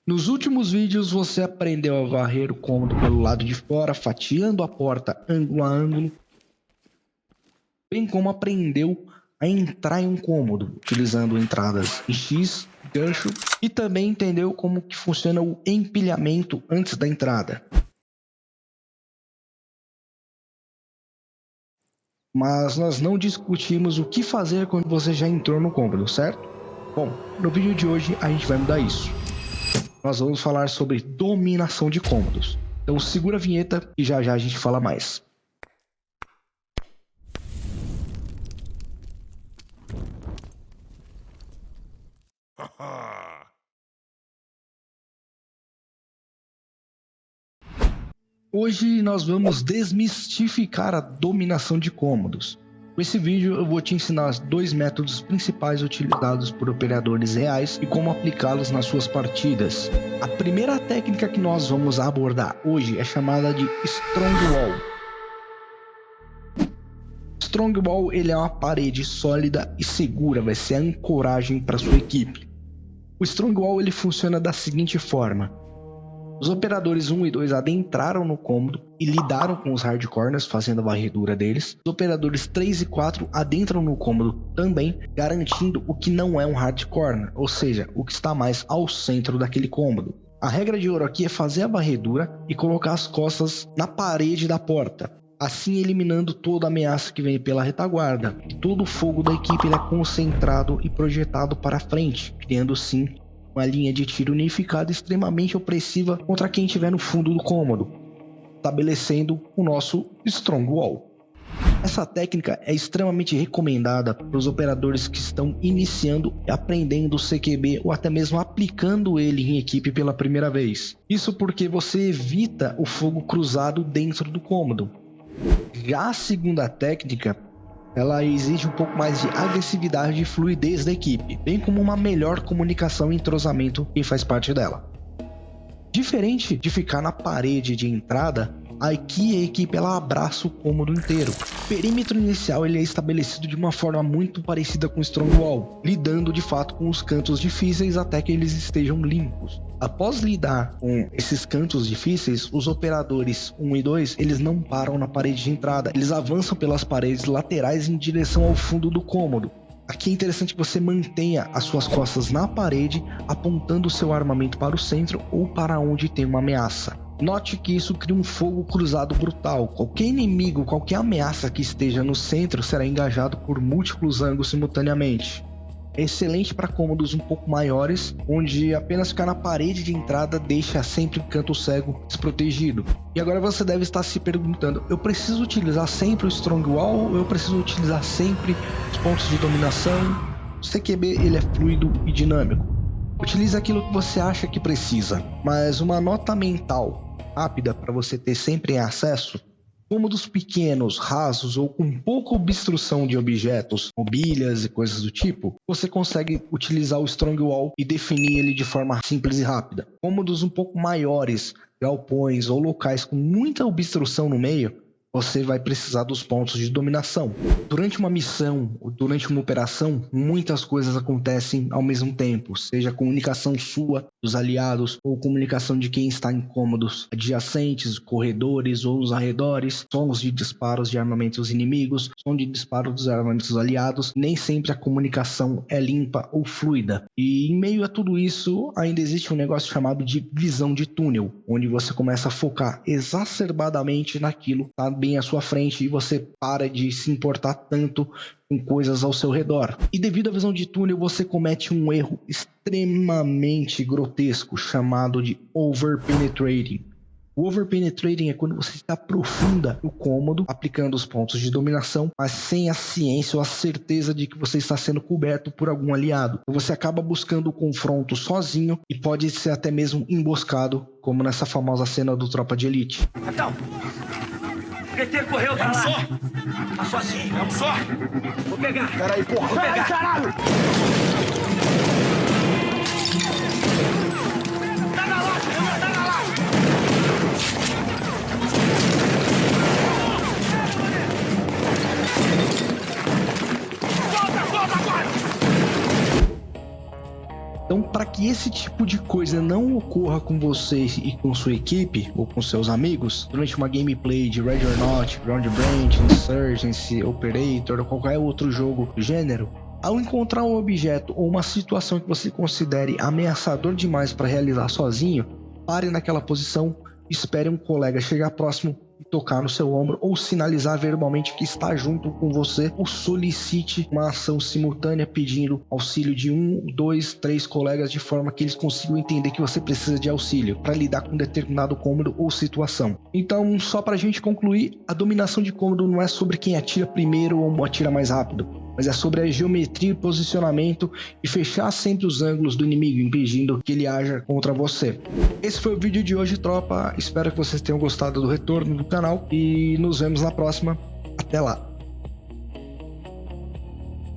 Nos últimos vídeos você aprendeu a varrer o cômodo pelo lado de fora, fatiando a porta ângulo a ângulo, bem como aprendeu a entrar em um cômodo, utilizando entradas em X, gancho, e também entendeu como que funciona o empilhamento antes da entrada. Mas nós não discutimos o que fazer quando você já entrou no cômodo, certo? Bom, no vídeo de hoje a gente vai mudar isso. Nós vamos falar sobre dominação de cômodos. Então segura a vinheta e já já a gente fala mais. Hoje nós vamos desmistificar a dominação de cômodos. Com esse vídeo eu vou te ensinar os dois métodos principais utilizados por operadores reais e como aplicá-los nas suas partidas. A primeira técnica que nós vamos abordar hoje é chamada de Strong Wall. Strong Wall ele é uma parede sólida e segura, vai ser a ancoragem para sua equipe. O Strong Wall ele funciona da seguinte forma. Os operadores 1 e 2 adentraram no cômodo e lidaram com os hard corners, fazendo a varredura deles. Os operadores 3 e 4 adentram no cômodo também, garantindo o que não é um hard corner, ou seja, o que está mais ao centro daquele cômodo. A regra de ouro aqui é fazer a varredura e colocar as costas na parede da porta, assim eliminando toda a ameaça que vem pela retaguarda. Todo o fogo da equipe ele é concentrado e projetado para frente, criando sim uma linha de tiro unificada extremamente opressiva contra quem estiver no fundo do cômodo, estabelecendo o nosso Strong Wall. Essa técnica é extremamente recomendada para os operadores que estão iniciando e aprendendo o CQB ou até mesmo aplicando ele em equipe pela primeira vez. Isso porque você evita o fogo cruzado dentro do cômodo. Já a segunda técnica ela exige um pouco mais de agressividade e fluidez da equipe, bem como uma melhor comunicação e entrosamento quem faz parte dela. Diferente de ficar na parede de entrada, aqui a equipe ela abraça o cômodo inteiro. O perímetro inicial ele é estabelecido de uma forma muito parecida com o Strong Wall, lidando de fato com os cantos difíceis até que eles estejam limpos. Após lidar com esses cantos difíceis, os operadores 1 e 2 eles não param na parede de entrada, eles avançam pelas paredes laterais em direção ao fundo do cômodo. Aqui é interessante que você mantenha as suas costas na parede, apontando o seu armamento para o centro ou para onde tem uma ameaça. Note que isso cria um fogo cruzado brutal. Qualquer inimigo, qualquer ameaça que esteja no centro será engajado por múltiplos ângulos simultaneamente. É excelente para cômodos um pouco maiores, onde apenas ficar na parede de entrada deixa sempre o canto cego desprotegido. E agora você deve estar se perguntando, eu preciso utilizar sempre o Strong Wall ou eu preciso utilizar sempre os pontos de dominação? O CQB ele é fluido e dinâmico. Utilize aquilo que você acha que precisa, mas uma nota mental rápida para você ter sempre em acesso: cômodos pequenos, rasos ou com pouca obstrução de objetos, mobílias e coisas do tipo, você consegue utilizar o Strong Wall e definir ele de forma simples e rápida. Cômodos um pouco maiores, galpões ou locais com muita obstrução no meio, você vai precisar dos pontos de dominação. Durante uma missão ou durante uma operação, muitas coisas acontecem ao mesmo tempo, seja a comunicação sua, dos aliados, ou comunicação de quem está em cômodos adjacentes, corredores ou nos arredores, sons de disparos de armamentos inimigos, som de disparo dos armamentos aliados. Nem sempre a comunicação é limpa ou fluida. E em meio a tudo isso, ainda existe um negócio chamado de visão de túnel, onde você começa a focar exacerbadamente naquilo que está bem à sua frente e você para de se importar tanto com coisas ao seu redor. E devido à visão de túnel, você comete um erro extremamente grotesco chamado de overpenetrating. O overpenetrating é quando você se aprofunda no cômodo, aplicando os pontos de dominação, mas sem a ciência ou a certeza de que você está sendo coberto por algum aliado. Você acaba buscando o confronto sozinho e pode ser até mesmo emboscado, como nessa famosa cena do Tropa de Elite. Capitão! O PT correu pra lá! Tá sozinho! Vamos só! Vou pegar! Peraí, porra! Vou pegar! Caralho! Tá na loja! Tá na loja! Então, para que esse tipo de coisa não ocorra com você e com sua equipe ou com seus amigos durante uma gameplay de Ready or Not, Ground Branch, Insurgency, Operator ou qualquer outro jogo do gênero, ao encontrar um objeto ou uma situação que você considere ameaçador demais para realizar sozinho, pare naquela posição, espere um colega chegar próximo e tocar no seu ombro ou sinalizar verbalmente que está junto com você, ou solicite uma ação simultânea pedindo auxílio de 1, 2, 3 colegas de forma que eles consigam entender que você precisa de auxílio para lidar com um determinado cômodo ou situação. Então, só para a gente concluir, a dominação de cômodo não é sobre quem atira primeiro ou atira mais rápido, mas é sobre a geometria e posicionamento e fechar sempre os ângulos do inimigo, impedindo que ele haja contra você. Esse foi o vídeo de hoje, tropa. Espero que vocês tenham gostado do retorno do canal e nos vemos na próxima. Até lá!